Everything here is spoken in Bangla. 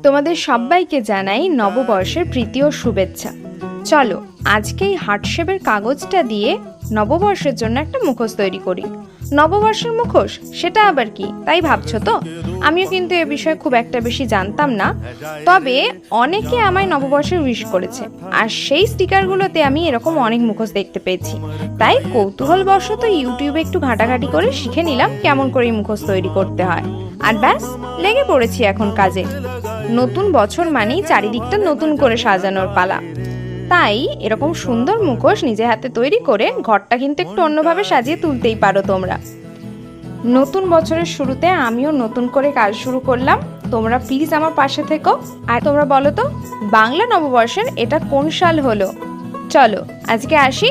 তোমাদের সবাইকে জানাই নববর্ষের প্রীতি ও শুভেচ্ছা। চলো আজকে এই হার্ট শেপের কাগজটা দিয়ে নববর্ষের জন্য একটা মুখোশ তৈরি করি। নববর্ষের মুখোশ, সেটা আবার কি তাই ভাবছো তো? আমিও কিন্তু এ বিষয়ে খুব একটা বেশি জানতাম না, তবে অনেকে আমায় নববর্ষের উইশ করেছে, আর সেই স্টিকারগুলোতে আমি এরকম অনেক মুখোশ দেখতে পেয়েছি। তাই কৌতূহলবশত ইউটিউবে একটু ঘাটাঘাটি করে শিখে নিলাম কেমন করে মুখোশ তৈরি করতে হয়, আর ব্যাস লেগে পড়েছি এখন কাজে। নতুন বছর মানেই চারিদিকটা নতুন করে সাজানোর পালা, তাই এরকম সুন্দর মুখোশ নিজে হাতে তৈরি করে ঘরটা কিন্তু একটু অন্যভাবে সাজিয়ে তুলতেই পারো তোমরা। নতুন বছরের শুরুতে আমিও নতুন করে কাজ শুরু করলাম, তোমরা প্লিজ আমার পাশে থেকো। আর তোমরা বলো তো বাংলা নববর্ষের এটা কোন সাল হলো? চলো আজকে আসি।